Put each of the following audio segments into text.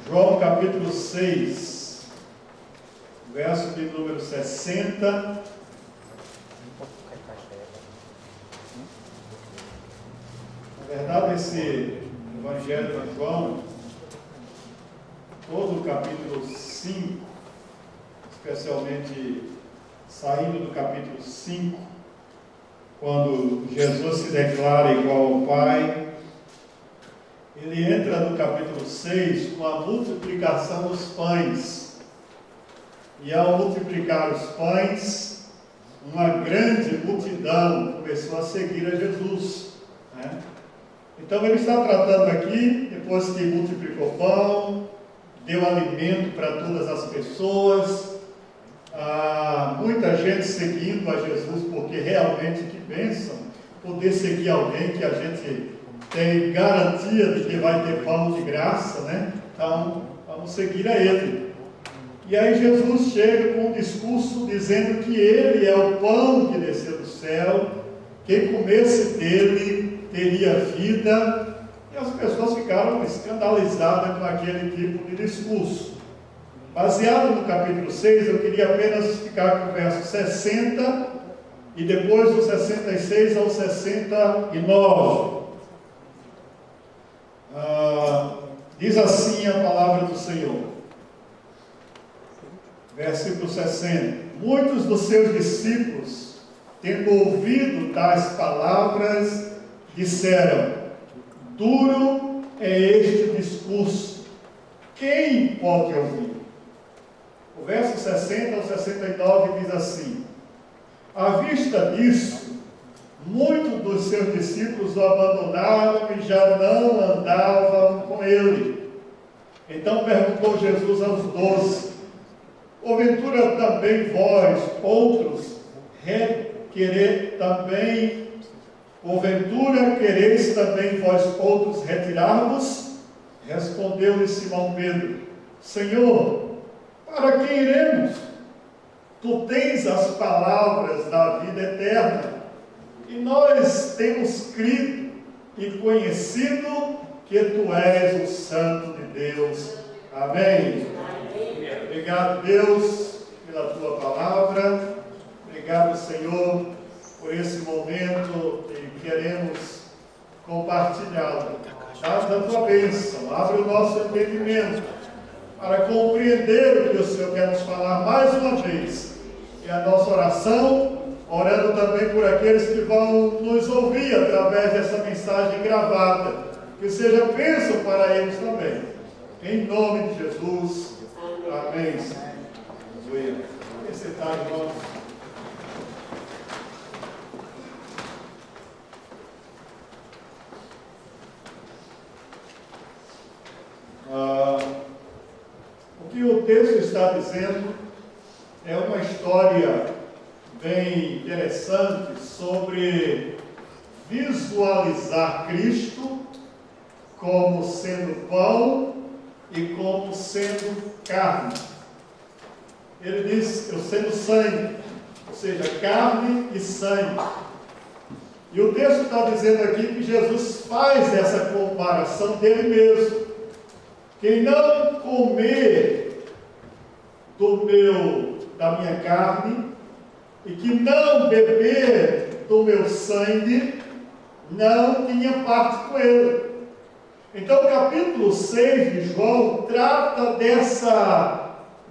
João capítulo 6, verso de número 60. Na verdade, esse Evangelho de João, todo o capítulo 5, especialmente saindo do capítulo 5, quando Jesus se declara igual ao Pai, ele entra no capítulo 6 com a multiplicação dos pães. E ao multiplicar os pães, uma grande multidão começou a seguir a Jesus, né? Então ele está tratando aqui, depois que multiplicou pão, deu alimento para todas as pessoas, muita gente seguindo a Jesus, porque realmente que bênção poder seguir alguém que a gente tem garantia de que vai ter pão de graça, né? Então vamos seguir a ele. E aí Jesus chega com um discurso dizendo que ele é o pão que desceu do céu, quem comesse dele teria vida, e as pessoas ficaram escandalizadas com aquele tipo de discurso. Baseado no capítulo 6, eu queria apenas ficar com o verso 60 e depois do 66 ao 69. Diz assim a palavra do Senhor, versículo 60: muitos dos seus discípulos, tendo ouvido tais palavras, disseram: duro é este discurso, quem pode ouvir? O verso 60 ao 69 diz assim: à vista disso, muitos dos seus discípulos o abandonaram e já não andavam com ele. Então perguntou Jesus aos 12: porventura também vós outros porventura quereis também vós outros retirar-vos? Respondeu-lhe Simão Pedro: Senhor, para quem iremos? Tu tens as palavras da vida eterna, e nós temos crido e conhecido que tu és o Santo de Deus. Amém. Obrigado, Deus, pela tua palavra. Obrigado, Senhor, por esse momento que queremos compartilhá-lo. Dá da tua bênção, abre o nosso entendimento para compreender o que o Senhor quer nos falar mais uma vez. E a nossa oração, orando também por aqueles que vão nos ouvir através dessa mensagem gravada, que seja bênção para eles também. Em nome de Jesus. Amém. Aleluia. Você está, irmão? O que o texto está dizendo é uma história bem interessante sobre visualizar Cristo como sendo pão e como sendo carne. Ele diz: eu sendo sangue, ou seja, carne e sangue. E o texto está dizendo aqui que Jesus faz essa comparação dele mesmo. Quem não comer da minha carne e que não beber do meu sangue, não tinha parte com ele. Então o capítulo 6 de João trata dessa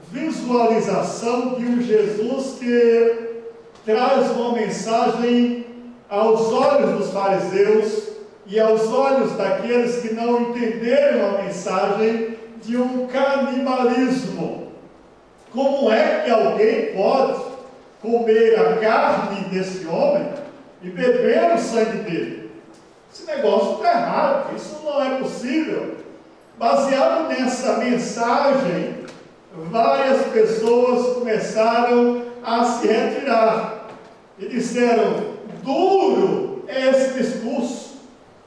visualização de um Jesus que traz uma mensagem aos olhos dos fariseus e aos olhos daqueles que não entenderam a mensagem de um canibalismo. Como é que alguém pode comer a carne desse homem e beber o sangue dele? Esse negócio está errado, isso não é possível. Baseado nessa mensagem, várias pessoas começaram a se retirar e disseram: duro é esse discurso.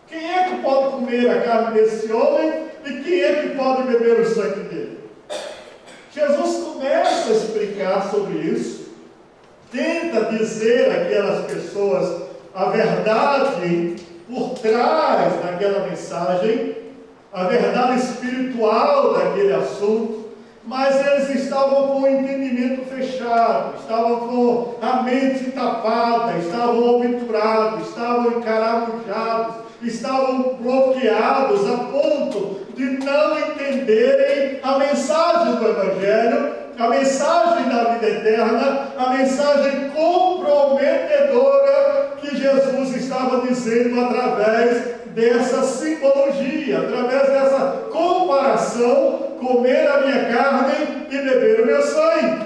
Quem é que pode comer a carne desse homem e quem é que pode beber o sangue dele? Jesus começa a explicar sobre isso, tenta dizer àquelas pessoas a verdade por trás daquela mensagem, a verdade espiritual daquele assunto, mas eles estavam com o entendimento fechado, estavam com a mente tapada, estavam obturados, estavam encaramujados, estavam bloqueados a ponto de não entenderem a mensagem do Evangelho, a mensagem da vida eterna, a mensagem comprometedora que Jesus estava dizendo através dessa simbologia, através dessa comparação, comer a minha carne e beber o meu sangue.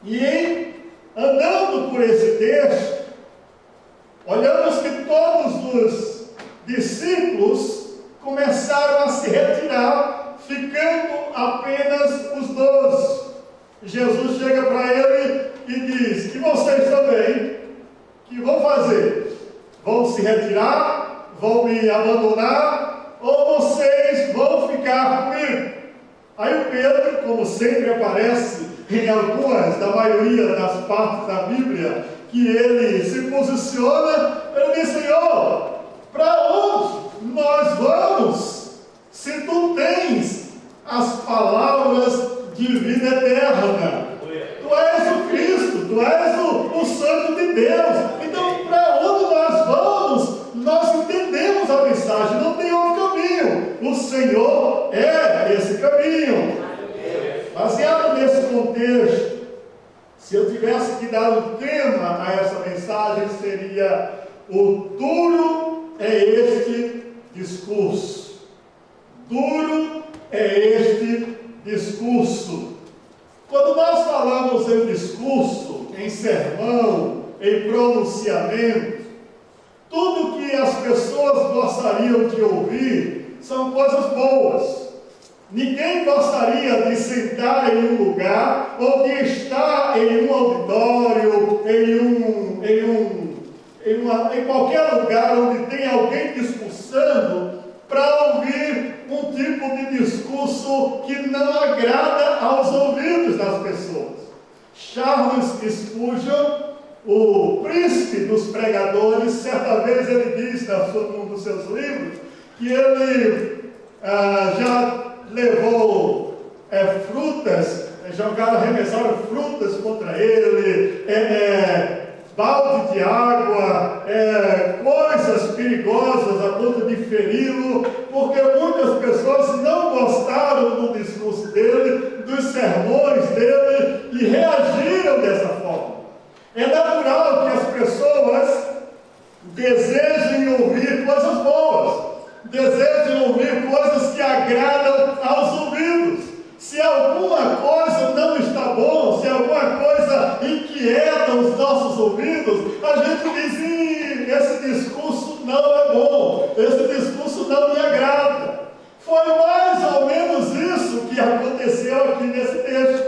E andando por esse texto, olhamos que todos os discípulos começaram a se retirar, ficando apenas os 12. Jesus chega para ele e diz: e vocês também, que vão fazer? Vão se retirar? Vão me abandonar? Ou vocês vão ficar comigo? Aí o Pedro, como sempre aparece em algumas, da maioria das partes da Bíblia, que ele se posiciona, ele diz: Senhor, para onde nós vamos, se tu tens as palavras de vida eterna? Tu és o Cristo, tu és o Santo de Deus. Então, para onde nós vamos, nós entendemos a mensagem, não tem outro caminho. O Senhor é esse caminho. Baseado nesse contexto, se eu tivesse que dar um tema a essa mensagem, seria: o duro é este discurso. Duro é este discurso. Quando nós falamos em discurso, em sermão, em pronunciamento, tudo que as pessoas gostariam de ouvir são coisas boas. Ninguém gostaria de sentar em um lugar ou de estar em um auditório, em qualquer lugar onde tem alguém discursando, para ouvir um tipo de discurso que não agrada aos ouvidos das pessoas. Charles Spurgeon, o príncipe dos pregadores, certa vez ele diz num dos seus livros que ele já levou frutas, arremessaram frutas contra ele, balde de água, coisas perigosas a ponto de feri-lo, porque muitas pessoas não gostaram do discurso dele, dos sermões dele, e reagiram dessa forma. É natural que as pessoas desejem ouvir coisas boas, desejem ouvir coisas que agradam aos ouvidos. Se alguma coisa não está bom, se alguma coisa inquieta os nossos ouvidos, a gente diz: esse discurso não é bom, esse discurso não me agrada. Foi mais ou menos isso que aconteceu aqui nesse texto.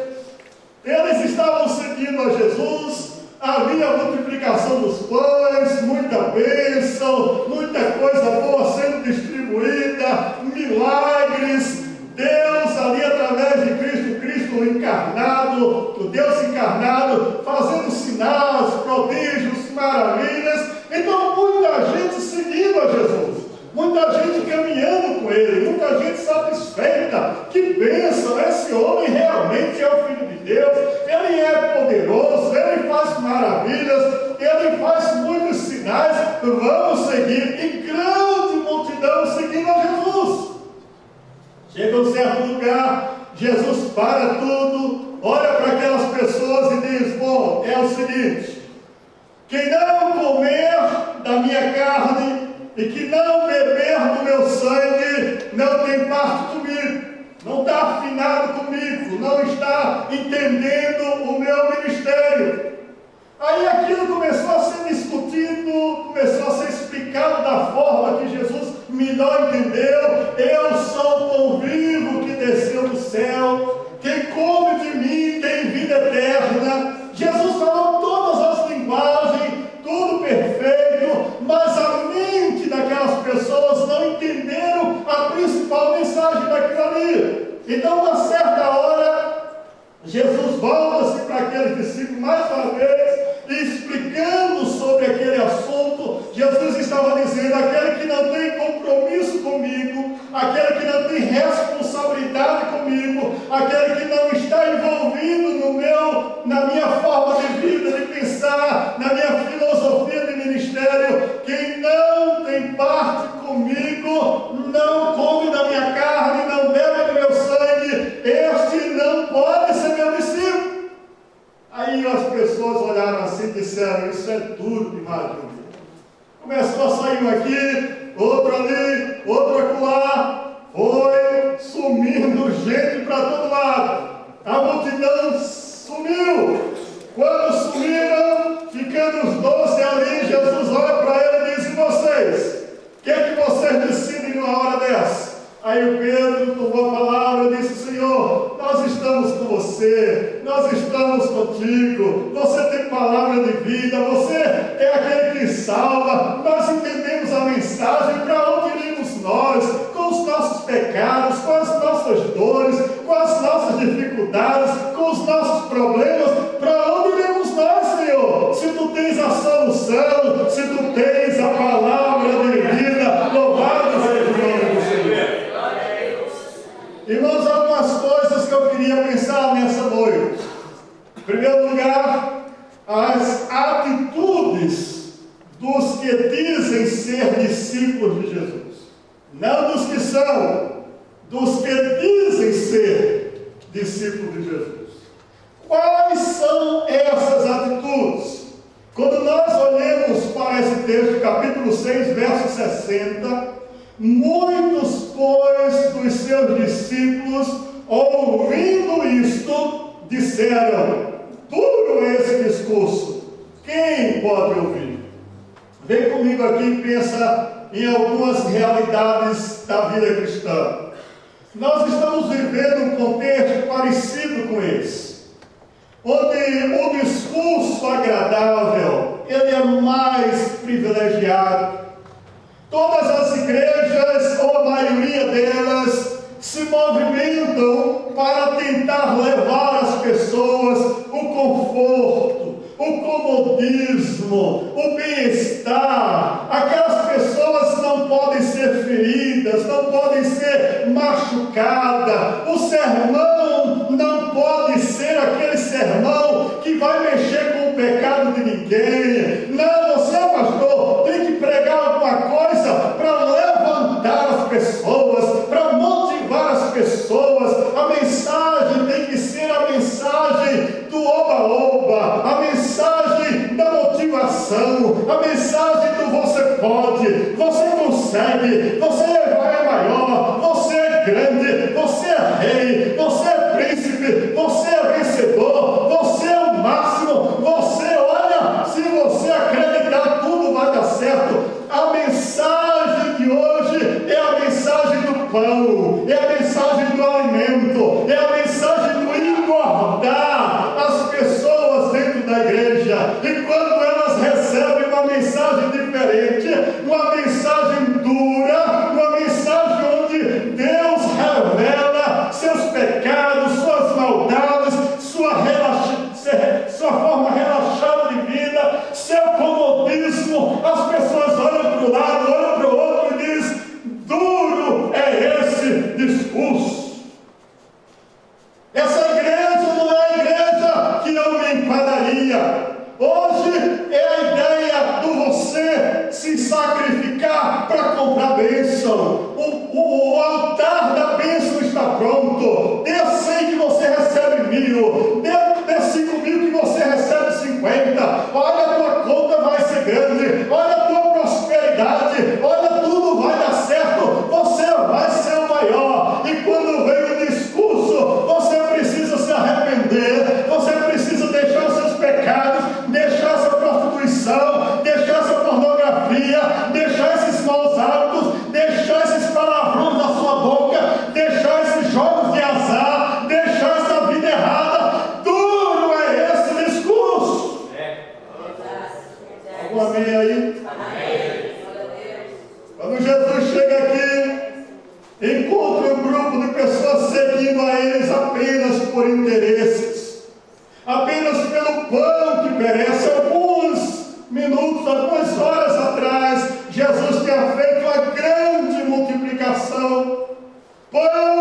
Eles estavam seguindo a Jesus, havia multiplicação dos pães, muita bênção, muita coisa boa sendo distribuída, milagres, Deus ali através de Cristo encarnado, o Deus encarnado, fazendo sinais, prodígios, maravilhas. Então muita gente seguindo a Jesus, muita gente caminhando com Ele, muita gente satisfeita. Que bênção, esse homem realmente é o Filho de Deus, Ele é poderoso, Ele faz maravilhas, Ele faz muitos sinais, vamos seguir. E grande multidão seguindo a Jesus. Chega um certo lugar, Jesus para tudo, olha para aquelas pessoas e diz: bom, é o seguinte, quem não comer da minha carne e que não beber do meu sangue, não tem parte comigo, não está afinado comigo, não está entendendo o meu ministério. Aí aquilo começou a ser discutido, começou a ser explicado da forma que Jesus melhor entendeu. Eu sou o pão vivo que desceu do céu, quem come de mim tem vida eterna. Jesus falou todas as linguagens, tudo perfeito, mas a mente daquelas pessoas não entenderam a principal mensagem daquilo ali. Então, uma certa hora, Jesus volta-se para aqueles discípulos mais uma vez, e explicando sobre aquele assunto. Jesus estava dizendo: aquele que não tem compromisso comigo, aquele que responsabilidade comigo, aquele que não está envolvido na minha forma de vida, de pensar, na minha filosofia de ministério, quem não tem parte comigo, não come da minha carne, não bebe do meu sangue, este não pode ser meu discípulo. Aí as pessoas olharam assim e disseram: isso é duro demais, meu Deus. Começou a sair um aqui, outro ali, outro acolá, foi sumindo gente para todo lado. A multidão sumiu. Quando sumiram, ficando os 12 ali, Jesus olha para ele e diz: e vocês? O que é que vocês decidem numa hora dessa? Aí o Pedro tomou a palavra e disse: Senhor, nós estamos com você, nós estamos contigo, você tem palavra de vida, você é aquele que salva, nós entendemos a mensagem. Para onde iremos nós? Com os nossos pecados, com as nossas dores, com as nossas dificuldades, com os nossos problemas, para onde iremos nós, Senhor? Se tu tens a solução, se tu tens a palavra de vida, louvado seja o nome do Senhor. Irmãos, algumas coisas que eu queria pensar nessa noite. Em primeiro lugar, as atitudes dos que dizem ser discípulos de Jesus. Não dos que são, dos que dizem ser discípulos de Jesus. Quais são essas atitudes? Quando nós olhamos para esse texto, capítulo 6, verso 60, muitos, pois, dos seus discípulos, ouvindo isto, disseram: duro é esse discurso, quem pode ouvir? Vem comigo aqui e pensa em algumas realidades da vida cristã. Nós estamos vivendo um contexto parecido com esse, onde o discurso agradável, ele é mais privilegiado. Todas as igrejas, ou a maioria delas, se movimentam para tentar levar às pessoas o conforto, o comodismo, o bem-estar. Aquelas pessoas não podem ser feridas, não podem ser machucadas. O sermão não pode ser aquele sermão que vai mexer com o pecado de ninguém. Não, você, pastor, tem que pregar alguma coisa para levantar as pessoas, para motivar as pessoas. A mensagem tem que ser a mensagem do oba-oba, a mensagem da motivação, a mensagem do você pode, você consegue, você é maior, você é grande, você é rei, você é príncipe, você é vencedor, você é o máximo, você, olha, se você acreditar, tudo vai dar certo. A mensagem de hoje é a mensagem do pão, é a mensagem do alimento, é a mensagem do engordar as pessoas dentro da igreja. E quando elas recebem uma mensagem diferente, uma mensagem dura, uma mensagem onde Deus revela seus pecados, suas maldades, sua forma relaxada de vida, seu comodismo, as pessoas olham para o lado, olham para o outro e dizem: duro é esse discurso. Essa igreja não é a igreja que eu me enquadraria. Hoje é a ideia do você se sacrificar para comprar bênção. O altar da bênção está pronto. Dê 100 que você recebe 1000. Dê 5 mil que você recebe 50. Olha, a tua conta vai ser grande. Olha a tua prosperidade. Olha, tudo vai dar certo. Você vai ser o maior. E quando vem o discurso, você precisa se arrepender. Você precisa deixar os seus pecados, deixar essa prostituição, deixar essa pornografia, deixar esses maus hábitos, deixar esses palavrões da sua boca, deixar esses jogos de azar, deixar essa vida errada. Duro é esse discurso. Algum amém aí? Quando Jesus chega aqui, encontra um grupo de pessoas seguindo a eles apenas por interesses, apenas pelo pão que perece. Alguns minutos, algumas horas atrás, Jesus tinha feito uma grande multiplicação. Pão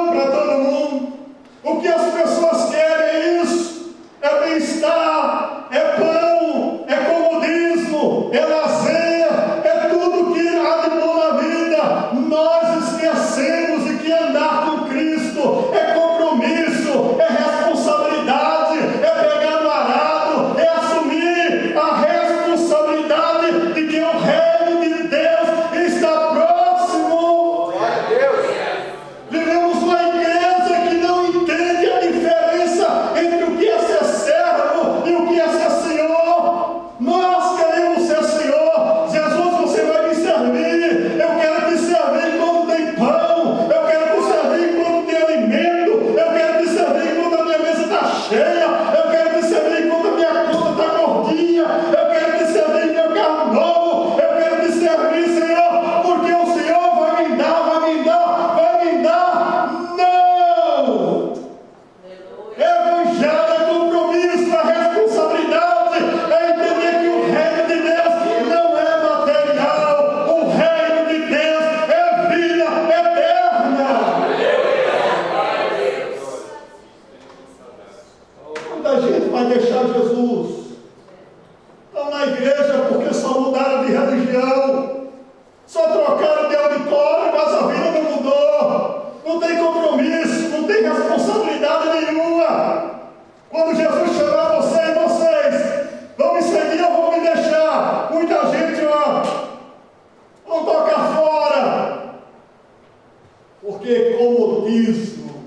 Porque comodismo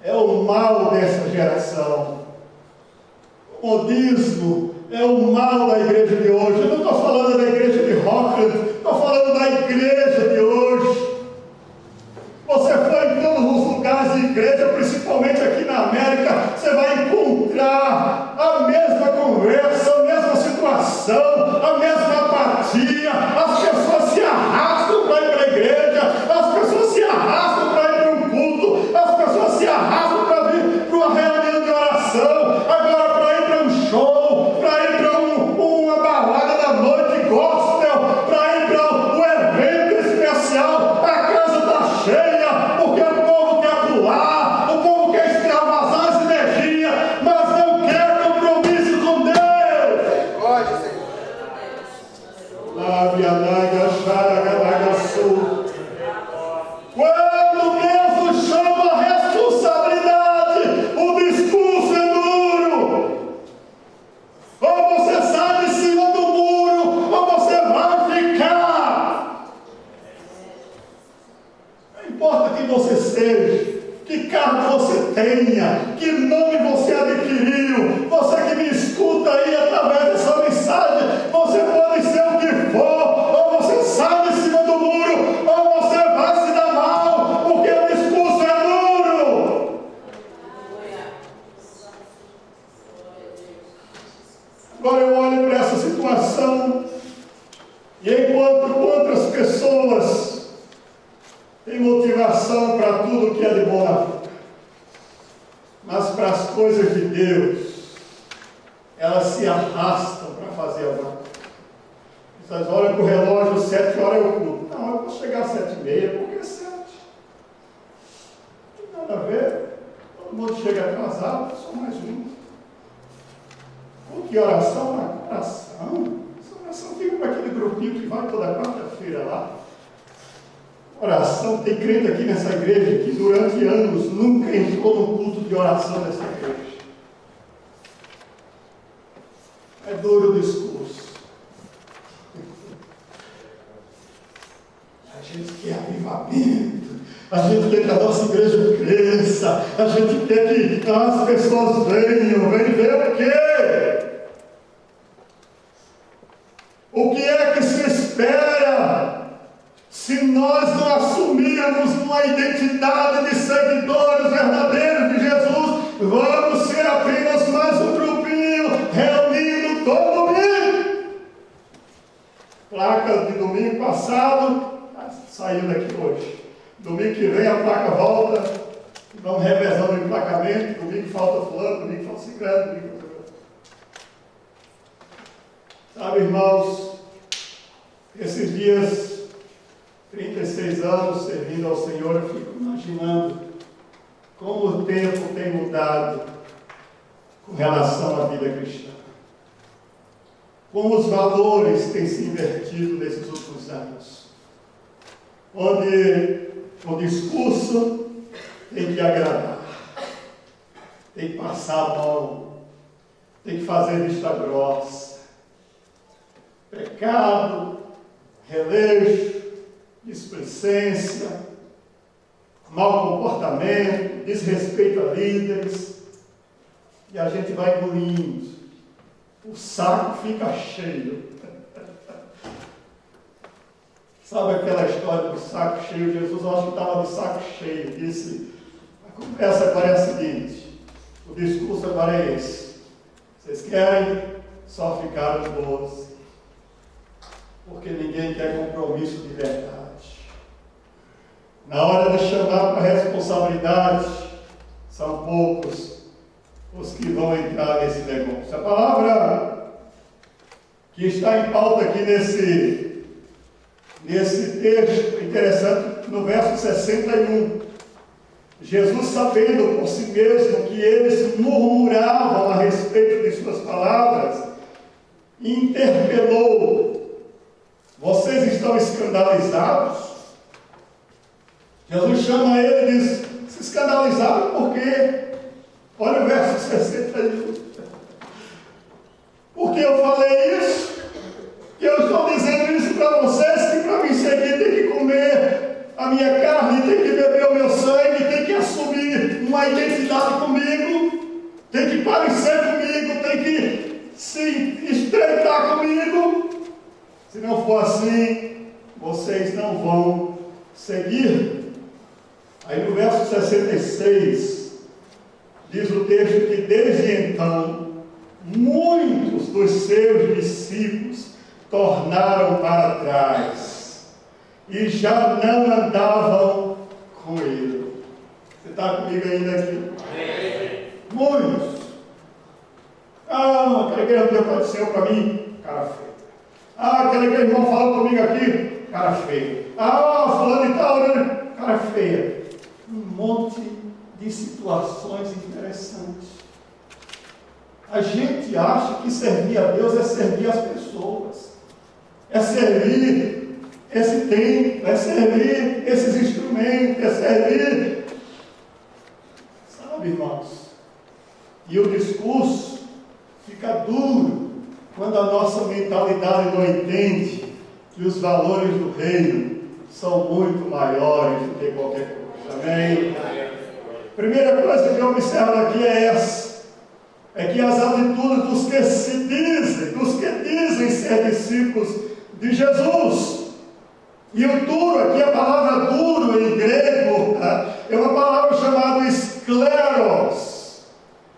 é o mal dessa geração. Comodismo é o mal da igreja de hoje. Eu não estou falando da igreja de Rockland, estou falando da igreja de hoje. Você for em todos os lugares de igreja, principalmente aqui na América, você vai encontrar a mesma conversa, a mesma situação, a mesma apatia. As pessoas se arrastam para ir para a igreja, as pessoas se arrastam para ir para um culto, as pessoas se arrastam para vir para uma reunião de oração, agora para ir para um show, para ir para uma balada da noite gospel, para ir para um evento especial. A casa está cheia, porque o povo quer pular, o povo quer extravasar as energias, mas não quer compromisso com Deus. Pode, Senhor. Quando Deus nos chama a responsabilidade, o discurso é duro. Ou você sai de cima do muro, ou você vai ficar. Não importa quem você seja, que cargo você tenha, que nome você adquiriu, você que me escuta aí através dessa mensagem, você pode ser o que for, ou você sai de cima do muro, ou você vai se dar mal, porque o discurso é duro. Agora eu olho para essa situação e encontro outras pessoas têm motivação para tudo que é de bom na vida, mas para as coisas de Deus elas se arrastam para fazer alguma coisa. Vocês olham para o relógio, 7 horas eu culto. Não, eu vou chegar às 7h30, porque é 7. Não tem nada a ver. Todo mundo chega atrasado, só mais um. Que oração na oração? Essa oração fica para aquele grupinho que vai toda quarta-feira lá. Oração, tem crente aqui nessa igreja que durante anos nunca entrou no culto de oração dessa igreja. É duro o discurso. A gente quer avivamento, a gente quer que a nossa igreja cresça, a gente quer que as pessoas venham ver o quê? O que é que se espera se nós não assumirmos uma identidade de seguidores verdadeiros de Jesus? Vamos ser apenas mais um grupinho reunido todo domingo. Placa de domingo passado saiu daqui hoje. Domingo que vem a placa volta, vamos revezando o emplacamento. Domingo falta fulano, domingo falta ciclano, domingo falta... Sabe, irmãos, esses dias, 36 anos servindo ao Senhor, eu fico imaginando como o tempo tem mudado com relação à vida cristã. Como os valores têm se invertido nesses últimos anos. Onde o discurso tem que agradar, tem que passar a mão, tem que fazer vista grossa. Pecado, releixo, displicência, mau comportamento, desrespeito a líderes, e a gente vai engolindo, o saco fica cheio. Sabe aquela história do saco cheio? Jesus, eu acho que estava de saco cheio, disse, a conversa agora é a seguinte, o discurso agora é esse, vocês querem só ficar os 12, porque ninguém quer compromisso de verdade. Na hora de chamar para responsabilidade, são poucos os que vão entrar nesse negócio. A palavra que está em pauta aqui nesse texto, interessante, no verso 61, Jesus, sabendo por si mesmo que eles murmuravam a respeito de suas palavras, interpelou: vocês estão escandalizados? Jesus chama ele e diz: se escandalizaram por quê? Olha o verso 61. Porque eu falei isso? Que eu estou dizendo isso para vocês, que para me seguir tem que comer a minha carne, tem que uma identidade comigo, tem que parecer comigo, tem que se estreitar comigo. Se não for assim, vocês não vão seguir. Aí no verso 66, diz o texto que desde então, muitos dos seus discípulos tornaram para trás e já não andavam com ele. Você está comigo ainda aqui? Muitos. Aquela igreja que apareceu para mim, cara feio. Aquela igreja irmão falou comigo aqui, cara feio. Fulano e tal, cara feia. Um monte de situações interessantes. A gente acha que servir a Deus é servir as pessoas, é servir esse templo, é servir esses instrumentos, é servir, sabe, irmãos? E o discurso fica duro quando a nossa mentalidade não entende que os valores do reino são muito maiores do que qualquer coisa. Amém? Primeira coisa que eu observo aqui é essa. É que as atitudes dos que se dizem, dos que dizem ser discípulos de Jesus. E o duro, aqui a palavra duro em grego, é uma palavra chamada escleros.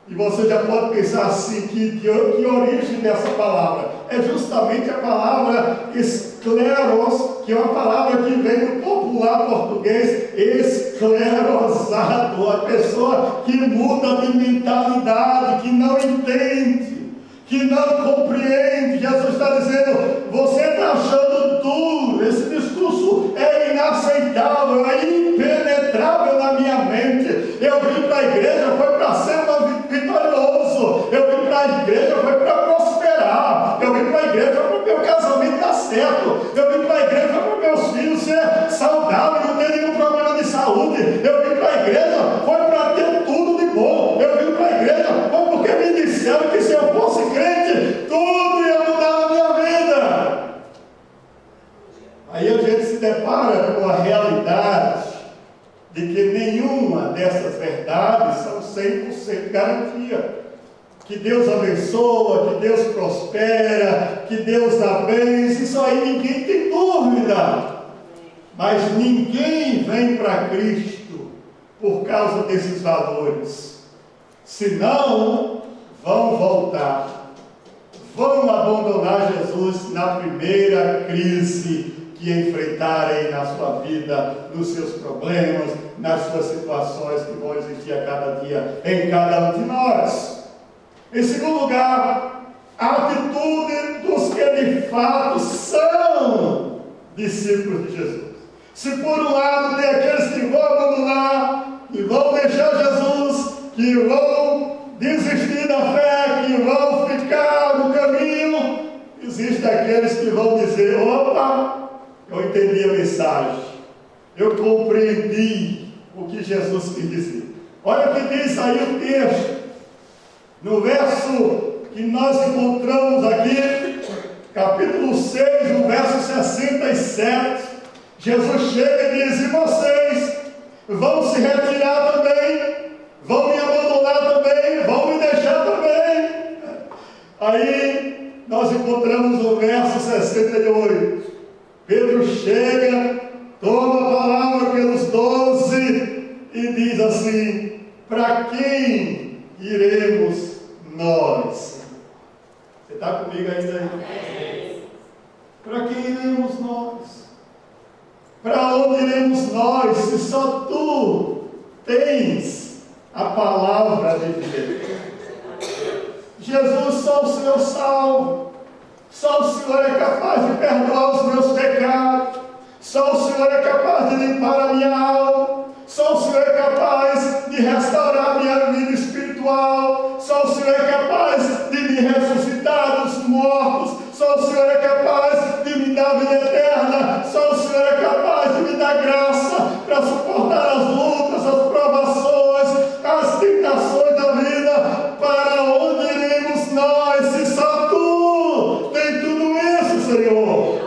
E você já pode pensar assim, que origem dessa palavra? É justamente a palavra escleros, que é uma palavra que vem do popular português, esclerosado, a pessoa que muda de mentalidade, que não entende, que não compreende. Jesus está dizendo, você está achando duro, esse discurso é inaceitável, é impenetrável na minha mente. Eu vim para a igreja, foi para ser vitorioso, eu vim para a igreja, foi para prosperar, eu vim para a igreja, foi para o meu casamento dar certo, eu vim para a igreja, foi para os meus filhos ser saudáveis, não ter nenhum problema de saúde, eu vim para a igreja, foi para ter tudo de bom, eu vim para a igreja, foi porque me disseram que se eu fosse crente, tudo ia mudar na minha vida. Aí a gente se depara com a realidade de que nenhuma dessas verdades são 100% garantia. Que Deus abençoa, que Deus prospera, que Deus dá bens, isso aí ninguém tem dúvida. Mas ninguém vem para Cristo por causa desses valores. Senão, vão voltar, vão abandonar Jesus na primeira crise que enfrentarem na sua vida, nos seus problemas, nas suas situações que vão existir a cada dia em cada um de nós. Em segundo lugar, a atitude dos que de fato são discípulos de Jesus. Se por um lado tem aqueles que vão abandonar, que vão deixar Jesus, que vão desistir da fé, que vão ficar no caminho, existem aqueles que vão dizer, opa, eu entendi a mensagem, eu compreendi o que Jesus quis dizer. Olha o que diz aí o texto, no verso que nós encontramos aqui, capítulo 6, no verso 67, Jesus chega e diz, e vocês vão se retirar também, vão me abandonar também, vão me deixar também. Aí nós encontramos o verso 68, Pedro chega, toma a palavra pelos 12 e diz assim, para quem iremos nós? Você está comigo ainda aí? Para quem iremos nós? Para onde iremos nós, se só tu tens a palavra de Deus? Jesus, só o Senhor salva, só o Senhor é capaz de perdoar os meus pecados, só o Senhor é capaz de limpar a minha alma, só o Senhor é capaz de restaurar a minha vida espiritual, só o Senhor é capaz de me ressuscitar dos mortos, só o Senhor é capaz de me dar vida eterna, só o Senhor é capaz de me dar graça para suportar as lutas, as provações, as tentações da vida. Para onde iremos nós, se só tu tem tudo isso, Senhor?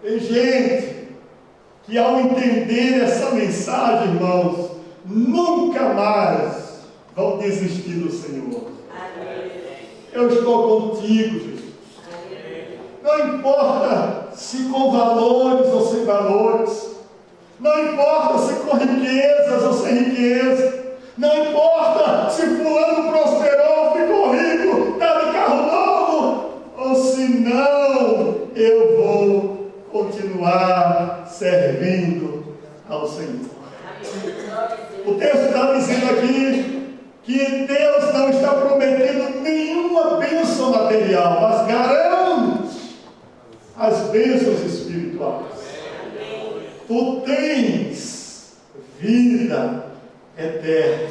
Tem gente que ao entender essa mensagem, irmãos, nunca mais vão desistir do Senhor. Eu estou contigo, Jesus. Não importa se com valores ou sem valores, não importa se com riquezas ou sem riqueza, não importa se fulano prosperou, ficou rico, está de carro novo, ou se não, eu vou continuar servindo ao Senhor. O texto está dizendo aqui que Deus não está prometendo nenhuma bênção material, mas garante as bênçãos espirituais. Tu tens vida eterna.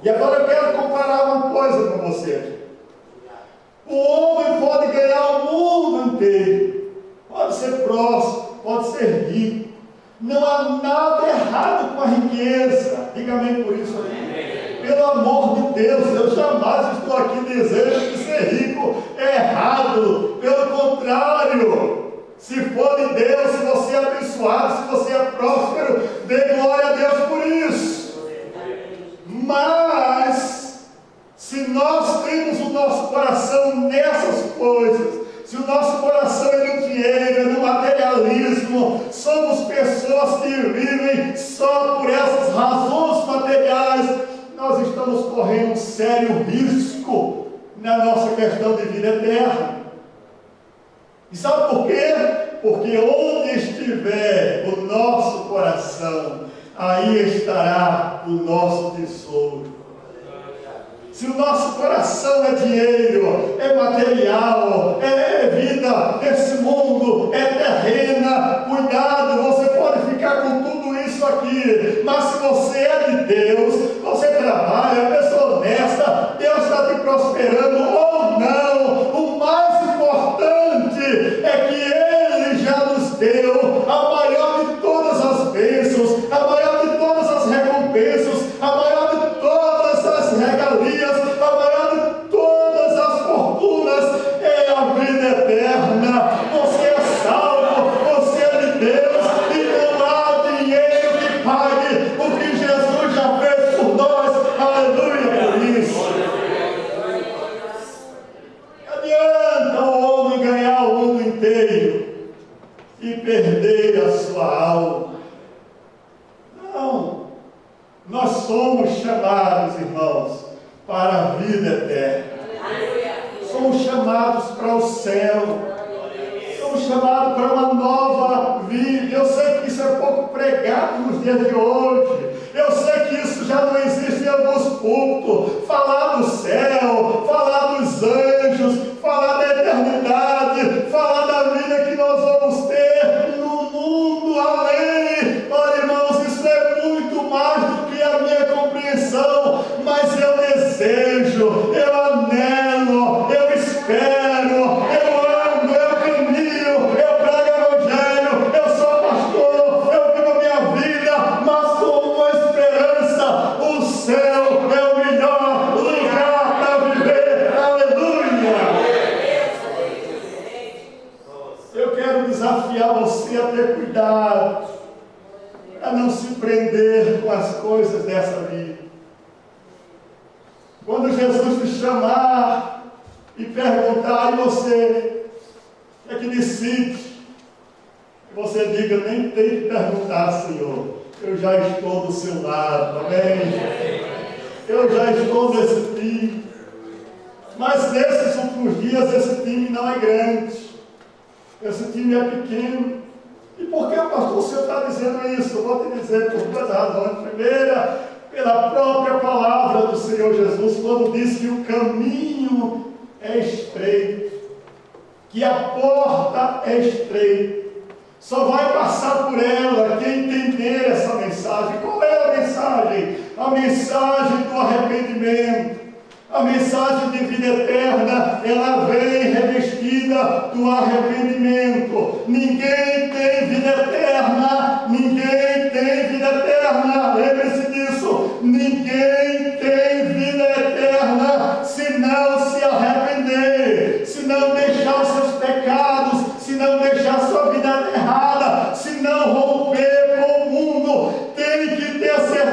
E agora eu quero comparar uma coisa com você aqui. O homem pode ganhar o mundo inteiro, pode ser próspero, pode ser rico. Não há nada errado com a riqueza. Diga amém por isso aí. Pelo amor de Deus, eu jamais estou aqui dizendo que ser rico é errado. Pelo contrário, se for de Deus, se você é abençoado, se você é próspero, dê glória a Deus por isso. Mas, se nós temos o nosso coração nessas coisas, se o nosso coração é no dinheiro, é no materialismo, somos pessoas que vivem só por essas razões materiais, nós estamos correndo um sério risco na nossa questão de vida eterna. E sabe por quê? Porque onde estiver o nosso coração, aí estará o nosso tesouro. Se o nosso coração é dinheiro, é material, é vida desse mundo, é terrena, cuidado, você pode ficar com tudo isso aqui, mas se você é de Deus, você trabalha, é pessoa honesta, Deus está te prosperando ou não, o mais importante é que Ele já nos deu a maior de todas as bênçãos, a maior de todas as recompensas, a maior de todas as regalias, a maior de todas as fortunas, é a vida eterna. Você é salvo, você é de Deus, e não há dinheiro que pague o que Jesus já fez por nós. Aleluia por isso. Não adianta o homem ganhar o mundo inteiro e perder a sua alma. Não. Nós somos chamados, irmãos, para a vida eterna. Somos chamados para o céu. Somos chamados para uma nova vida. Eu sei que isso é pouco pregado nos dias de hoje. Eu sei que isso já não existe em alguns cultos. Falar do céu, falar dos anjos, falar da eternidade, falar da vida que nós vamos ter no mundo além. Olha, irmãos, isso é muito mais do que a minha compreensão, mas eu desejo, eu anelo, eu espero, eu amo, eu caminho, eu prego o evangelho, eu sou pastor, eu vivo a minha vida, mas com uma esperança: o céu é o melhor lugar para viver. Aleluia! Eu quero desafiar você a ter cuidado, a não se prender com as coisas dessa vida. Quando Jesus te chamar e perguntar, e você é que decide, você diga: nem tem que perguntar, Senhor, eu já estou do seu lado, amém? Eu já estou nesse time. Mas nesses últimos dias esse time não é grande, esse time é pequeno. E por que, pastor, o senhor está dizendo isso? Eu vou te dizer por duas razões. Primeira, pela própria palavra do Senhor Jesus, quando diz que o caminho é estreito, que a porta é estreita, só vai passar por ela quem entender essa mensagem. Qual é a mensagem? A mensagem do arrependimento. A mensagem de vida eterna, ela vem revestida do arrependimento. Ninguém tem vida eterna, ninguém tem vida eterna, lembre-se disso. Ninguém tem vida eterna se não se arrepender, se não deixar os seus pecados, se não deixar sua vida errada, se não romper com o mundo. Tem que ter certeza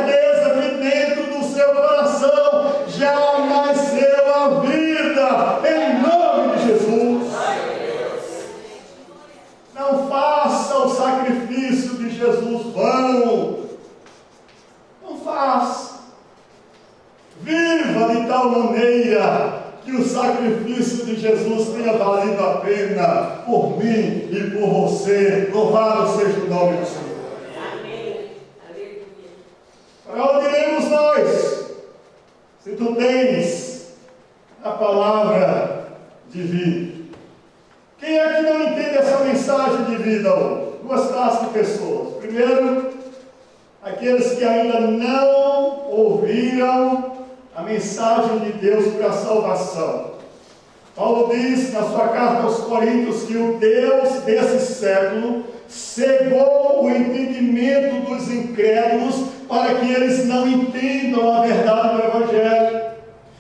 Jesus vão. Não faz. Viva de tal maneira que o sacrifício de Jesus tenha valido a pena por mim e por você. Louvado seja o nome do Senhor. Amém. Para onde iremos nós? Se tu tens a palavra de vida. Quem é que não entende essa mensagem de vida hoje? Duas classes de pessoas. Primeiro, aqueles que ainda não ouviram a mensagem de Deus para a salvação. Paulo diz na sua carta aos Coríntios que o Deus desse século cegou o entendimento dos incrédulos para que eles não entendam a verdade do Evangelho.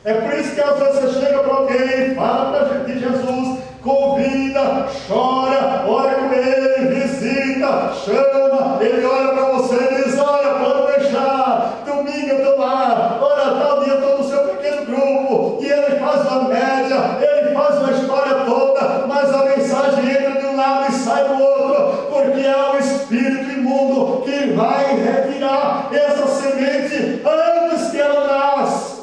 É por isso que às vezes você chega para alguém, fala de Jesus, convida, chora, ora com ele, visita, chama, ele olha para você e diz: olha, pode deixar, domingo eu estou lá, olha, tal dia eu estou no seu pequeno grupo, e ele faz uma média, ele faz uma história toda, mas a mensagem entra de um lado e sai do outro, porque há um espírito imundo que vai retirar essa semente antes que ela nasça.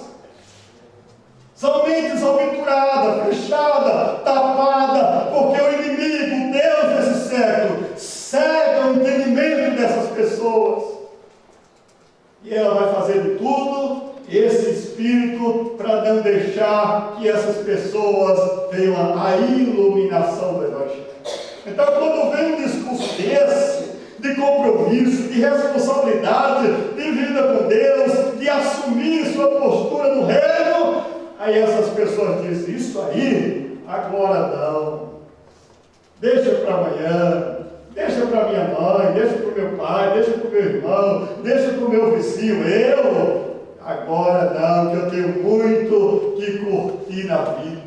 São mentes obturadas, fechadas, tapadas, porque o inimigo, o Deus desse século, cega o entendimento dessas pessoas. E ela vai fazer de tudo, esse espírito, para não deixar que essas pessoas tenham a iluminação do Evangelho. Então, quando vem um discurso desse, de compromisso, de responsabilidade, de vida com Deus, de assumir sua postura no reino, aí essas pessoas dizem: isso aí, agora não, deixa para amanhã, deixa para minha mãe, deixa para o meu pai, deixa para o meu irmão, deixa para o meu vizinho, agora não, que eu tenho muito que curtir na vida,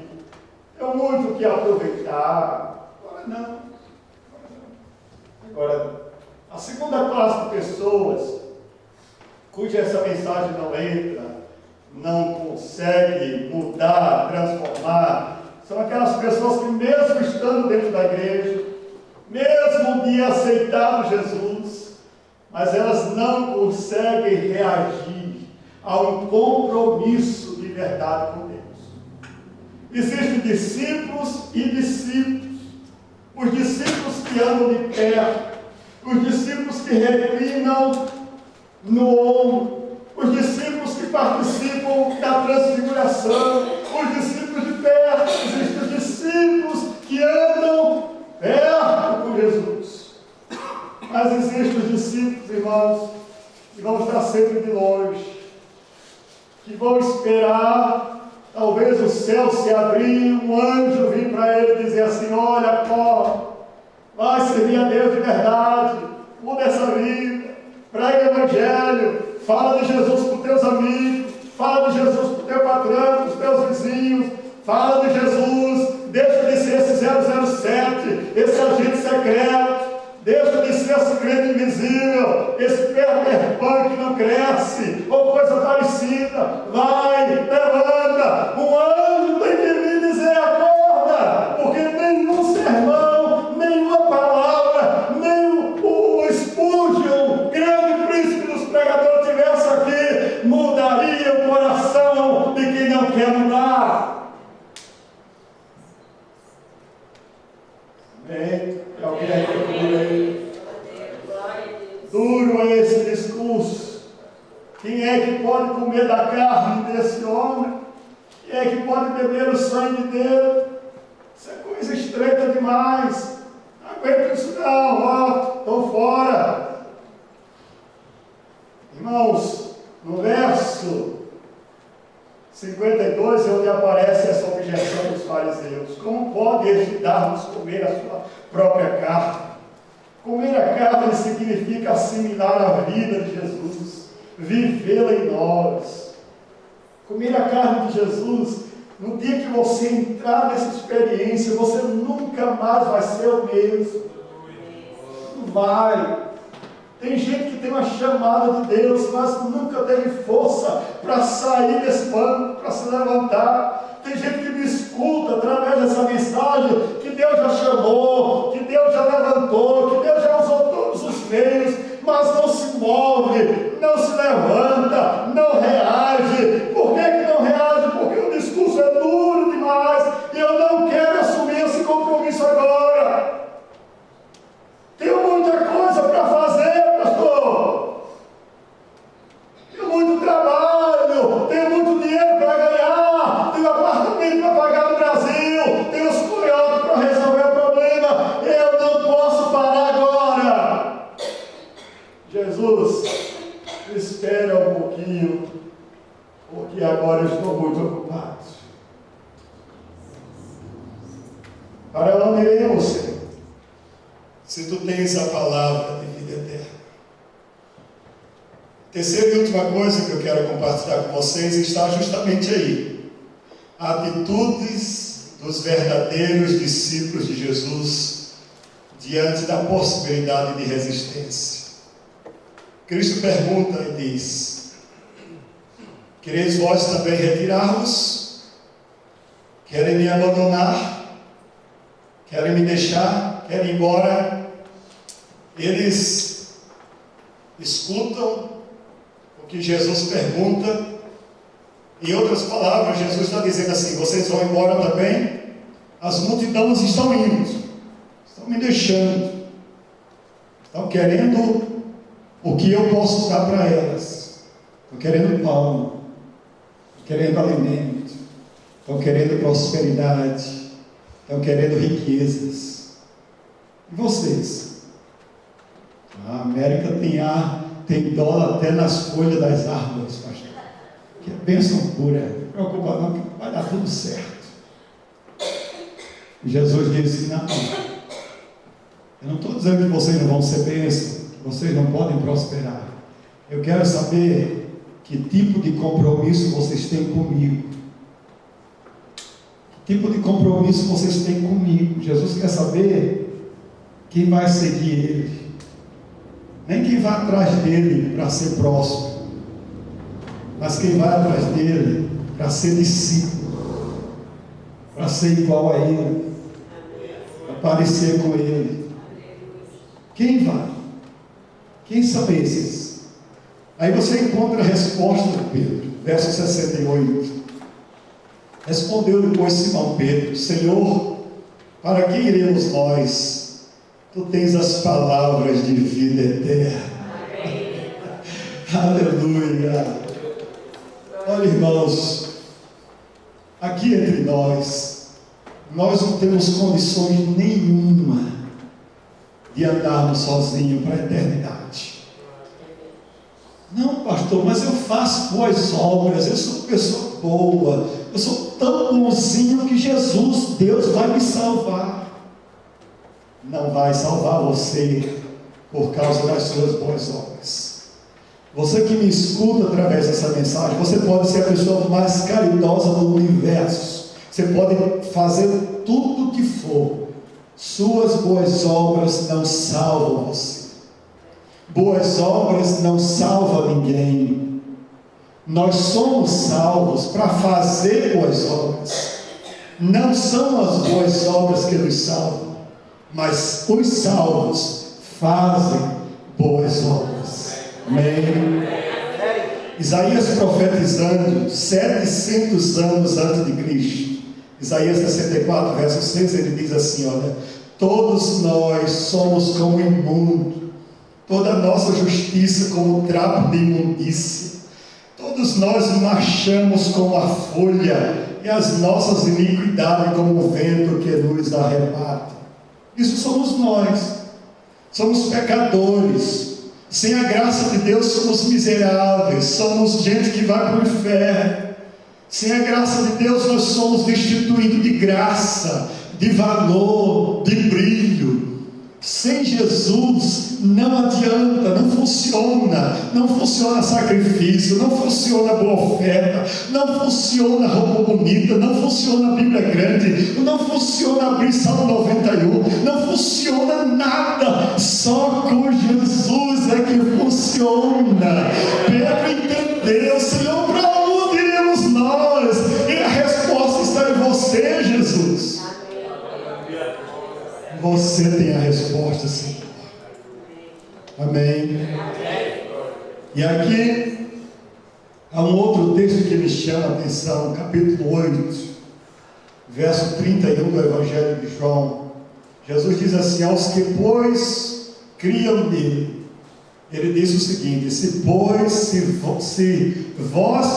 tenho muito que aproveitar, agora não. Agora, a segunda classe de pessoas, cuja essa mensagem não entra, não consegue mudar, transformar, são aquelas pessoas que, mesmo estando dentro da igreja, mesmo de aceitado Jesus, mas elas não conseguem reagir a um compromisso de verdade com Deus. Existem discípulos e discípulos. Os discípulos que andam de perto, os discípulos que reclinam no ombro, os discípulos que participam da transfiguração, os discípulos de perto, existem os discípulos que andam perto com Jesus. Mas existem os discípulos, irmãos, que vão estar sempre de longe, que vão esperar, talvez o céu se abrir, um anjo vir para ele e dizer assim: olha, corre, vai servir a Deus de verdade, muda essa vida, prega o Evangelho, fala de Jesus para os teus amigos, fala de Jesus para o teu patrão, para os teus vizinhos, fala de Jesus, deixa de ser esse 007, esse agente secreto, deixa de ser esse crente invisível, esse Peter Pan que não cresce, ou coisa parecida. Vai, levanta, um anjo tem que vir dizer: acorda, porque nenhum sermão, nenhuma palavra, nem o Spurgeon, grande príncipe dos pregadores, tivesse aqui, mudaria o coração de quem não quer mudar. Amém? Alguém aí procura aí? Duro é esse discurso. Quem é que pode comer da carne desse homem? Quem é que pode beber o sangue dele? Isso é coisa estreita demais. Não aguento isso não, ó, estou fora. Irmãos, no verso 52 é onde aparece essa objeção dos fariseus: como pode este dar-nos comer a sua própria carne? Comer a carne significa assimilar a vida de Jesus, vivê-la em nós. Comer a carne de Jesus, no dia que você entrar nessa experiência, você nunca mais vai ser o mesmo. Não vai. Tem gente que tem uma chamada de Deus, mas nunca teve força para sair desse banco, para se levantar. Tem gente que me escuta através dessa mensagem, que Deus já chamou, que Deus já levantou, que Deus já usou todos os meios, mas mas não se move, não se levanta, não reage. Por que não reage? Porque o discurso é duro demais e eu não quero assumir esse compromisso agora. Tenho muita coisa para fazer, pastor. Tenho muito trabalho, tenho muito dinheiro para ganhar, tenho apartamento para pagar no Brasil, tenho os coiotes para resolver o problema. Eu não posso parar agora. Jesus, espera um pouquinho, porque agora eu estou muito ocupado. Para onde iremos, Senhor? Se tu tens a palavra de vida eterna. Terceira e última coisa que eu quero compartilhar com vocês está justamente aí. Atitudes dos verdadeiros discípulos de Jesus diante da possibilidade de resistência. Cristo pergunta e diz: quereis vós também retirar-vos? Querem me abandonar? Querem me deixar? Querem ir embora? Eles escutam o que Jesus pergunta. Em outras palavras, Jesus está dizendo assim: vocês vão embora também? As multidões estão indo, estão me deixando, estão querendo o que eu posso dar para elas. Estão querendo pão, estão querendo alimento, estão querendo prosperidade, estão querendo riquezas. E vocês? A América tem dólar até nas folhas das árvores, pastor. Que é bênção pura. Não preocupa não, que vai dar tudo certo. E Jesus disse: não, eu não estou dizendo que vocês não vão ser bênção, que vocês não podem prosperar. Eu quero saber que tipo de compromisso vocês têm comigo. Que tipo de compromisso vocês têm comigo. Jesus quer saber quem vai seguir Ele. Nem quem vai atrás dele para ser próximo, mas quem vai atrás dele para ser discípulo, para ser igual a Ele, para parecer com Ele. Quem vai? Quem são esses? Aí você encontra a resposta de Pedro, verso 68. Respondeu depois Simão Pedro: Senhor, para que iremos nós? Tu tens as palavras de vida eterna. Amém. Aleluia. Olha, irmãos, aqui entre nós não temos condições nenhuma de andarmos sozinhos para a eternidade. Não, pastor, mas eu faço boas obras, eu sou uma pessoa boa, eu sou tão bonzinho que Jesus, Deus, vai me salvar. Não vai salvar você por causa das suas boas obras. Você que me escuta através dessa mensagem, você pode ser a pessoa mais caridosa do universo, você pode fazer tudo o que for, suas boas obras não salvam você. Boas obras não salvam ninguém. Nós somos salvos para fazer boas obras. Não são as boas obras que nos salvam, mas os salvos fazem boas obras. Amém? Isaías profetizando 700 anos antes de Cristo, Isaías 64, verso 6, ele diz assim: olha, todos nós somos como imundo, toda a nossa justiça como trapo de imundícia, todos nós marchamos como a folha, e as nossas iniquidades como o vento que nos arrebata. Isso somos nós. Somos pecadores. Sem a graça de Deus somos miseráveis. Somos gente que vai para o inferno. Sem a graça de Deus nós somos destituídos de graça, de valor, de brilho. Sem Jesus não adianta, não funciona sacrifício, não funciona boa oferta, não funciona roupa bonita, não funciona Bíblia grande, não funciona abrir Salmo 91, não funciona nada, só com Jesus é que funciona. Pedro entendeu: Senhor, para onde iremos nós? E a resposta está em você, Jesus. Você tem a resposta, Senhor. Amém. E aqui há um outro texto que me chama a atenção, capítulo 8, verso 31 do Evangelho de João. Jesus diz assim: aos que, pois, criam nele, ele diz o seguinte: se vós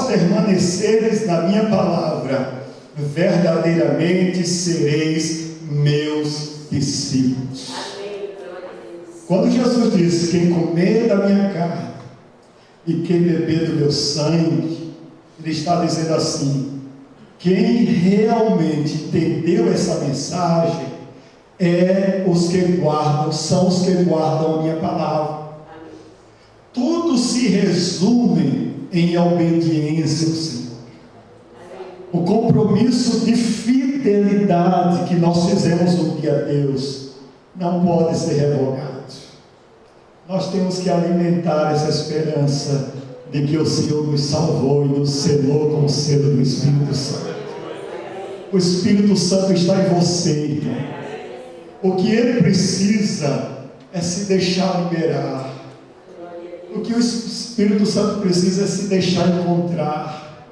permaneceres na minha palavra, verdadeiramente sereis meus discípulos. Quando Jesus disse: quem comer da minha carne e quem beber do meu sangue, ele está dizendo assim: quem realmente entendeu essa mensagem são os que guardam a minha palavra. Tudo se resume em obediência ao Senhor. O compromisso de fidelidade que nós fizemos um dia a Deus não pode ser revogado. Nós temos que alimentar essa esperança de que o Senhor nos salvou e nos selou com o selo do Espírito Santo. O Espírito Santo está em você, irmão. O que ele precisa é se deixar liberar. O que o Espírito Santo precisa é se deixar encontrar.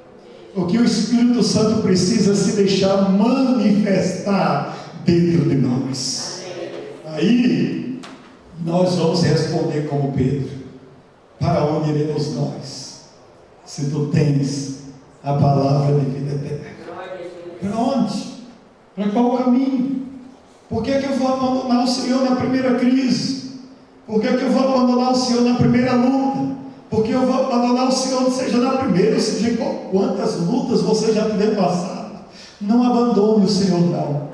O que o Espírito Santo precisa é se deixar manifestar dentro de nós. Aí nós vamos responder como Pedro: para onde iremos nós, se tu tens a palavra de vida eterna? Para onde? Para qual caminho? Por que eu vou abandonar o Senhor na primeira crise? Por que eu vou abandonar o Senhor na primeira luta? Por que eu vou abandonar o Senhor, seja na primeira, ou seja, quantas lutas você já tiver passado? Não abandone o Senhor, não.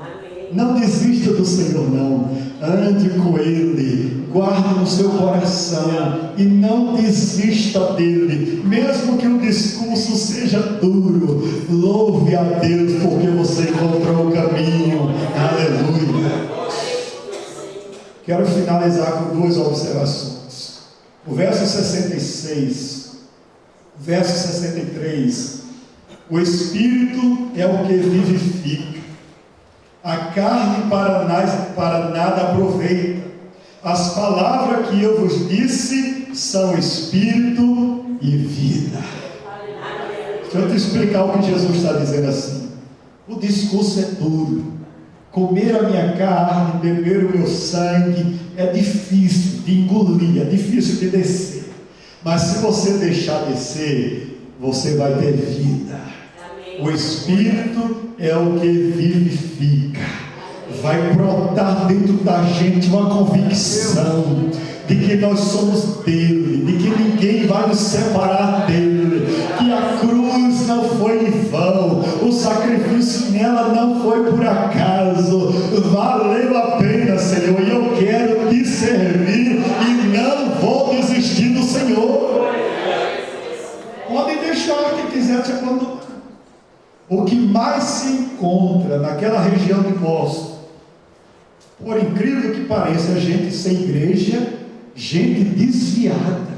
Não desista do Senhor, não. Ande com Ele, guarde no seu coração e não desista dele, mesmo que o discurso seja duro. Louve a Deus porque você encontrou o caminho. Aleluia. Quero finalizar com duas observações. O verso 66, verso 63: o Espírito é o que vivifica, a carne para nada aproveita. As palavras que eu vos disse são Espírito e vida. Deixa eu te explicar o que Jesus está dizendo assim. O discurso é duro. Comer a minha carne, beber o meu sangue é difícil de engolir, é difícil de descer. Mas se você deixar descer, você vai ter vida. O Espírito é o que vivifica. Vai brotar dentro da gente uma convicção de que nós somos dele, de que ninguém vai nos separar dele, que a cruz não foi em vão, o sacrifício nela não foi por acaso, valeu a pena, Senhor, e eu quero te servir e não vou desistir do Senhor. Pode deixar quem quiser te abandonar. O que mais se encontra naquela região de Boston, por incrível que pareça, é gente sem igreja, gente desviada.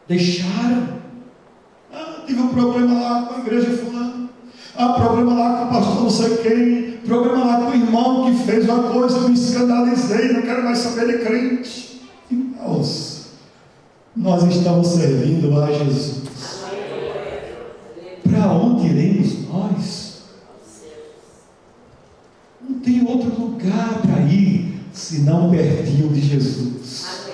Deixaram. Tive um problema lá com a igreja fulana. Problema lá com o pastor não sei quem. Problema lá com o irmão que fez uma coisa, eu me escandalizei, não quero mais saber de crente. Irmãos, nós estamos servindo a Jesus. Para onde iremos nós? Não tem outro lugar para ir senão pertinho de Jesus.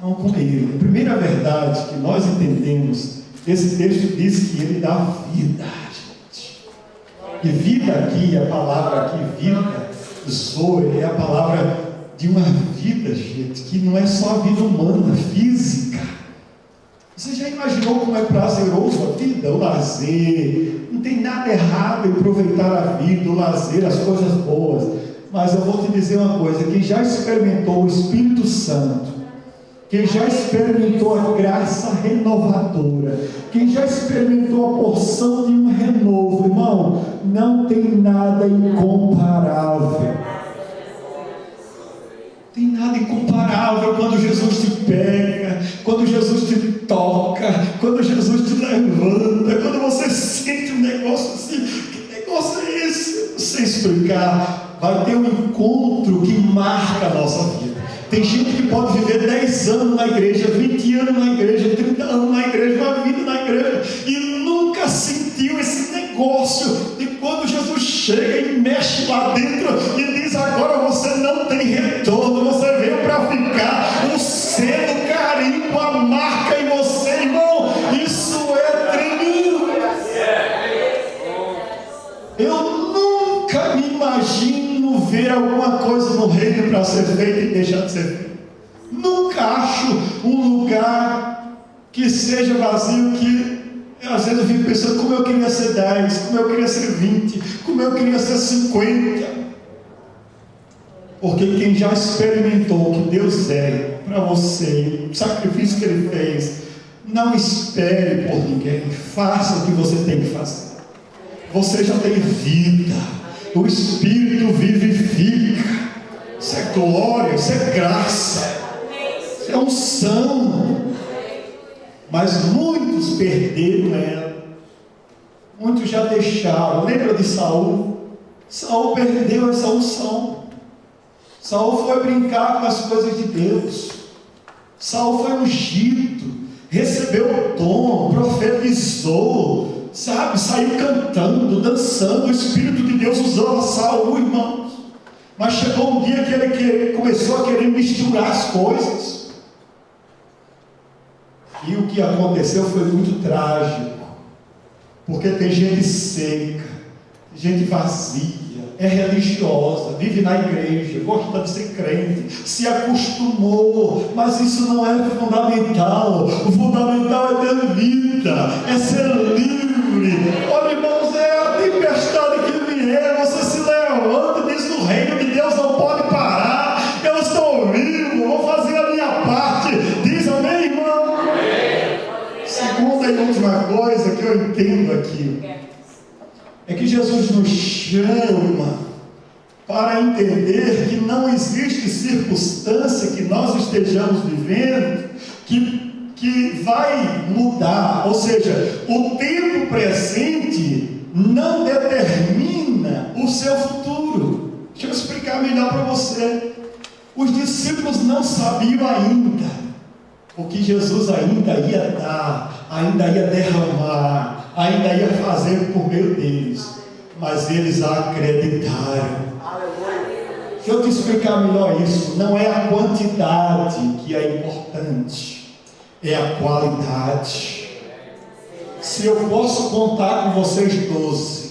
Não com Ele. A primeira verdade que nós entendemos, esse texto diz que Ele dá vida, gente. E vida aqui, a palavra aqui, vida, zoe, é a palavra de uma vida, gente, que não é só a vida humana, física. Você já imaginou como é prazeroso a vida, o lazer? Não tem nada errado em aproveitar a vida, o lazer, as coisas boas. Mas eu vou te dizer uma coisa: quem já experimentou o Espírito Santo, quem já experimentou a graça renovadora, quem já experimentou a porção de um renovo, irmão, não tem nada incomparável. Tem nada incomparável quando Jesus te pega, quando Jesus te toca, quando Jesus te levanta, quando você sente um negócio assim. Que negócio é esse? Não sei explicar. vai ter um encontro que marca a nossa vida. Tem gente que pode viver 10 anos na igreja, 20 anos na igreja, 30 anos na igreja, uma vida na igreja, e nunca sentiu esse negócio de quando Jesus chega e mexe lá dentro e diz: agora você não tem retorno, você veio para ficar. O selo, o carimbo, a marca em você, irmão, isso é tremendo. Eu nunca me imagino ver alguma coisa no reino para ser feita e deixar de ser feita. Nunca acho um lugar que seja vazio, que às vezes eu fico pensando como eu queria ser 10, como eu queria ser 20, como eu queria ser 50. Porque quem já experimentou o que Deus é para você, o sacrifício que Ele fez, não espere por ninguém, faça o que você tem que fazer. Você já tem vida, o Espírito vivifica. Isso é glória, isso é graça, isso é unção. Mas muitos perderam ela, muitos já deixaram. Lembra de Saul? Saul perdeu essa unção. Saul foi brincar com as coisas de Deus. Saul foi ungido, recebeu o dom, profetizou, sabe, saiu cantando, dançando. O Espírito de Deus usava Saul, irmãos. Mas chegou um dia que ele começou a querer misturar as coisas. E o que aconteceu foi muito trágico. Porque tem gente seca, gente vazia, é religiosa, vive na igreja, gosta de ser crente, se acostumou, mas isso não é fundamental. O fundamental é ter vida, é ser livre. Olha, irmãos, é a tempestade que vier, você se levanta e diz: o reino de Deus não pode parar, eu estou vivo, vou fazer a minha parte. Diz amém, irmão? Segunda e última coisa que eu entendo aqui é que Jesus nos chama para entender que não existe circunstância que nós estejamos vivendo que vai mudar. Ou seja, o tempo presente não determina o seu futuro. Deixa eu explicar melhor para você. Os discípulos não sabiam ainda o que Jesus ainda ia dar, ainda ia derramar, ainda ia fazer por meio deles, mas eles acreditaram. Deixa eu te explicar melhor isso. Não é a quantidade que é importante, é a qualidade. Se eu posso contar com vocês 12,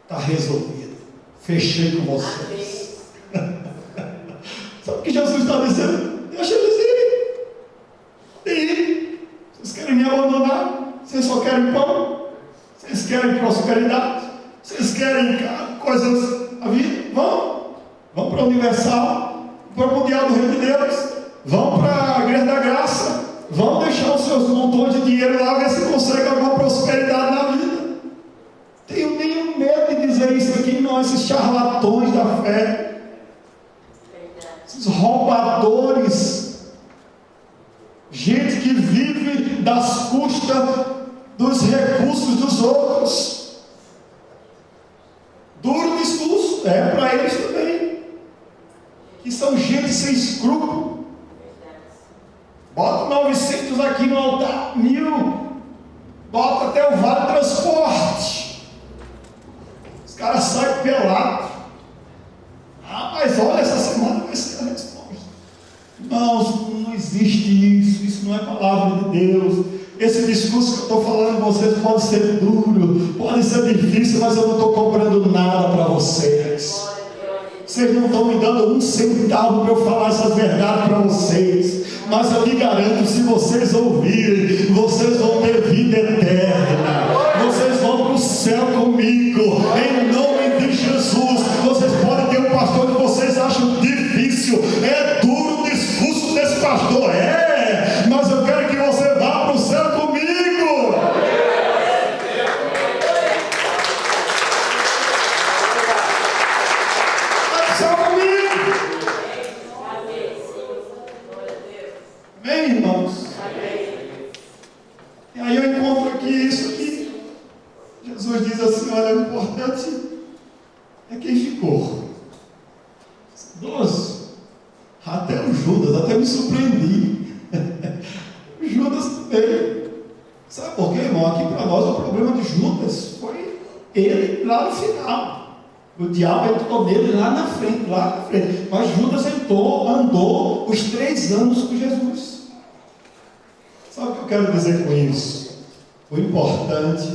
está resolvido, fechei com vocês. Sabe o que Jesus está dizendo? Deixa eles irem. E vocês querem me abandonar? Vocês só querem pão? Vocês querem prosperidade? Vocês querem coisas a vida? Vão para a Universal, para o Mundial do Reino de Deus, vão para a Igreja da Graça, vão deixar os seus montões de dinheiro lá, ver se consegue alguma prosperidade na vida. Tenho nenhum medo de dizer isso aqui, não, esses charlatões da fé, esses roubadores, gente que vive das custas dos recursos dos outros. Duro discurso, é para eles também, que são gente sem escrúpulo. Bota 900 aqui no altar, 1000, bota até o vale transporte. Os caras saem pelados. Mas olha, essa semana vai ser a resposta. Irmãos, não existe isso não é palavra de Deus. Esse discurso que eu estou falando a vocês pode ser duro, pode ser difícil, mas eu não estou cobrando nada para vocês. Vocês não estão me dando um centavo para eu falar essas verdades para vocês, mas eu lhe garanto, se vocês ouvirem, vocês vão ter vida eterna, vocês vão para o céu comigo, em nome de Jesus. Vocês podem ter um pastor que vocês acham difícil, é duro o discurso desse pastor, mas eu quero que você vá para o céu comigo. Amém, irmãos? E aí eu encontro aqui isso aqui. Jesus diz assim: olha, o importante é quem ficou. Ele lá no final. O diabo entrou nele lá na frente. Mas Judas andou os 3 anos com Jesus. Sabe o que eu quero dizer com isso? O importante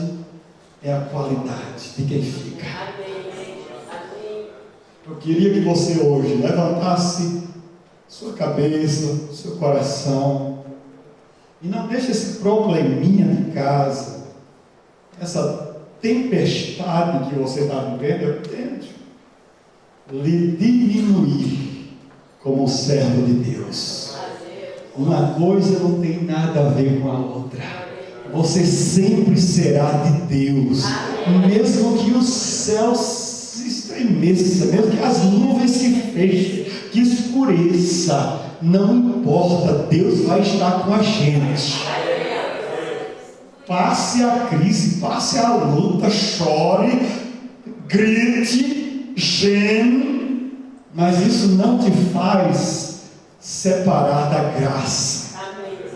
é a qualidade de quem fica. Eu queria que você hoje levantasse sua cabeça, seu coração, e não deixe esse probleminha de casa, essa tempestade que você está vivendo, eu tento lhe diminuir como servo de Deus. Uma coisa não tem nada a ver com a outra. Você sempre será de Deus, mesmo que o céu se estremeça, mesmo que as nuvens se fechem, que escureça, não importa, Deus vai estar com a gente. Passe a crise, passe a luta, chore, grite, geme, mas isso não te faz separar da graça,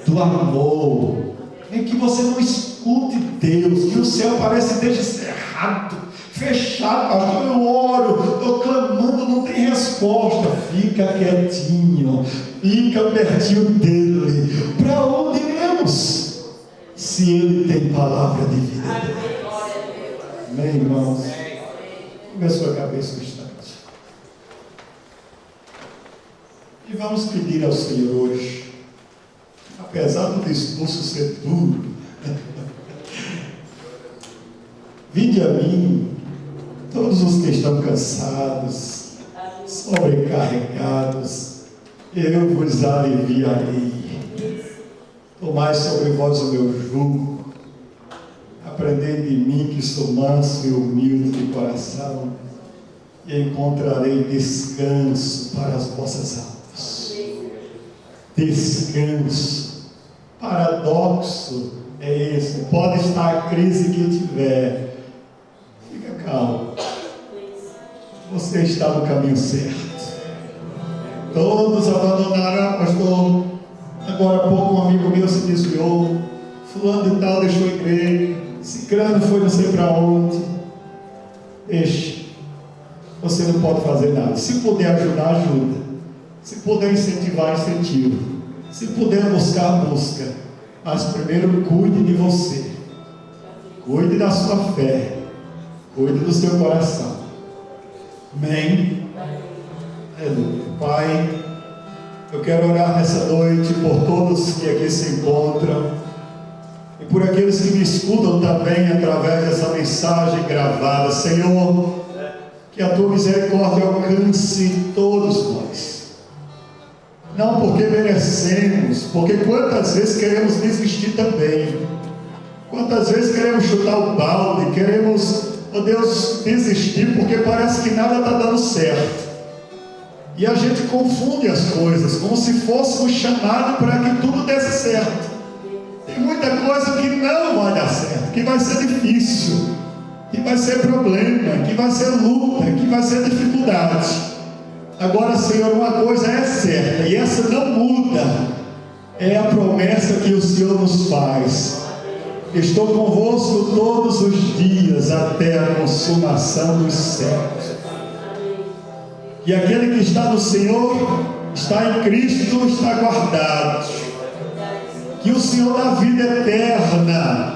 do amor. É que você não escute Deus, que o céu parece descerrado, fechado. Pastor, eu oro, estou clamando, não tem resposta. Fica quietinho, fica pertinho dele. Para onde iremos, se ele tem palavra de vida? Amém, irmãos? Curva a sua cabeça um instante. E vamos pedir ao Senhor hoje, apesar do discurso ser duro, vinde a mim, todos os que estão cansados, sobrecarregados, eu vos aliviarei. Tomai sobre vós o meu jugo, aprendei de mim que sou manso e humilde de coração, e encontrarei descanso para as vossas almas. Descanso. Paradoxo é esse. Pode estar a crise que tiver, fica calmo, você está no caminho certo. Todos abandonaram, pastor. Agora há pouco um amigo meu se desviou, fulano de tal deixou a igreja, ciclano foi não sei para onde. Deixe, você não pode fazer nada. Se puder ajudar, ajuda. Se puder incentivar, incentiva. Se puder buscar, busca. Mas primeiro cuide de você, cuide da sua fé, cuide do seu coração. Amém? Aleluia. Pai, eu quero orar nessa noite por todos que aqui se encontram e por aqueles que me escutam também através dessa mensagem gravada. Senhor, que a tua misericórdia alcance todos nós. Não porque merecemos, porque quantas vezes queremos desistir também, quantas vezes queremos chutar o balde, queremos, oh Deus, desistir porque parece que nada está dando certo, e a gente confunde as coisas, como se fôssemos chamados para que tudo desse certo. Tem muita coisa que não vai dar certo, que vai ser difícil, que vai ser problema, que vai ser luta, que vai ser dificuldade. Agora, Senhor, uma coisa é certa, e essa não muda, é a promessa que o Senhor nos faz: estou convosco todos os dias até a consumação dos séculos. E aquele que está no Senhor, está em Cristo, está guardado. Que o Senhor dá vida eterna.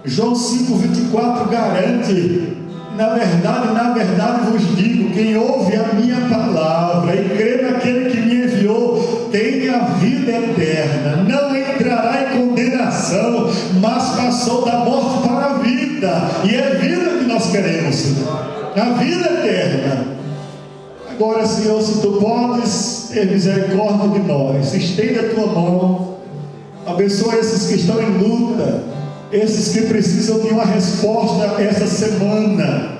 João 5,24 garante: na verdade vos digo, quem ouve a minha palavra e crê naquele que me enviou, tem a vida eterna, não entrará em condenação, mas passou da morte para a vida. E é vida que nós queremos, Senhor, a vida eterna. Agora, Senhor, se tu podes ter misericórdia de nós, estende a tua mão, abençoa esses que estão em luta, esses que precisam de uma resposta essa semana,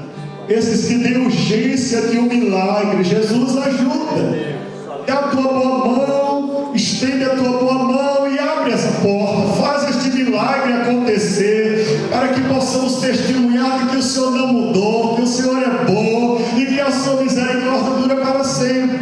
esses que têm urgência de um milagre. Jesus, ajuda, dá a tua boa mão, estende a tua boa mão e abre essa porta, faz este milagre acontecer, para que possamos testemunhar de que o Senhor não mudou, que o Senhor é bom e que a sua misericórdia dura para sempre.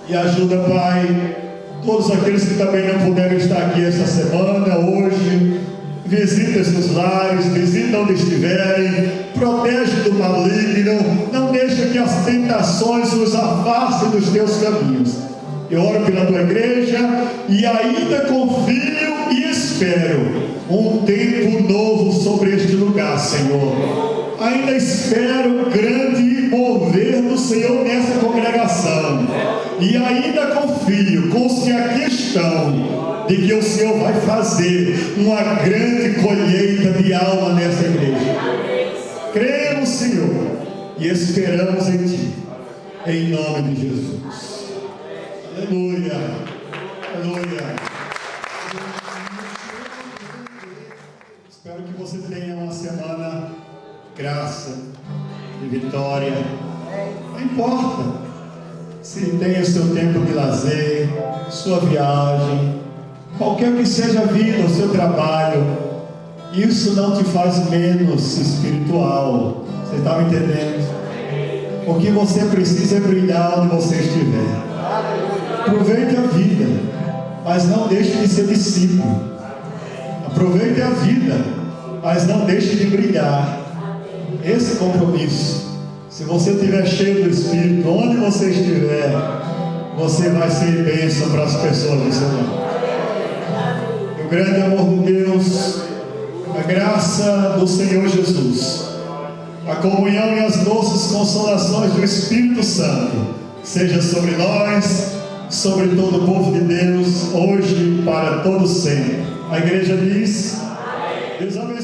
E ajuda, Pai, todos aqueles que também não puderam estar aqui esta semana, hoje, visita esses lares, visita onde estiverem, protege do maligno, não deixa que as tentações os afastem dos teus caminhos. Eu oro pela tua igreja e ainda confio e espero um tempo novo sobre este lugar, Senhor. Ainda espero um grande mover do Senhor nessa congregação. E ainda confio com os que aqui estão, de que o Senhor vai fazer uma grande colheita de alma nessa igreja. Cremos, Senhor, e esperamos em Ti, em nome de Jesus. Aleluia, aleluia. Espero que você tenha uma semana de graça, de vitória. Não importa se tem o seu tempo de lazer, sua viagem, qualquer que seja a vida, o seu trabalho, isso não te faz menos espiritual. Você está me entendendo? O que você precisa é brilhar onde você estiver. Aproveite a vida, mas não deixe de ser discípulo. Aproveite a vida, mas não deixe de brilhar. Esse compromisso. Se você estiver cheio do Espírito, onde você estiver, você vai ser bênção para as pessoas do seu lado. O grande amor de Deus, a graça do Senhor Jesus, a comunhão e as doces consolações do Espírito Santo seja sobre nós, sobre todo o povo de Deus, hoje e para todo sempre. A igreja diz: Deus abençoe.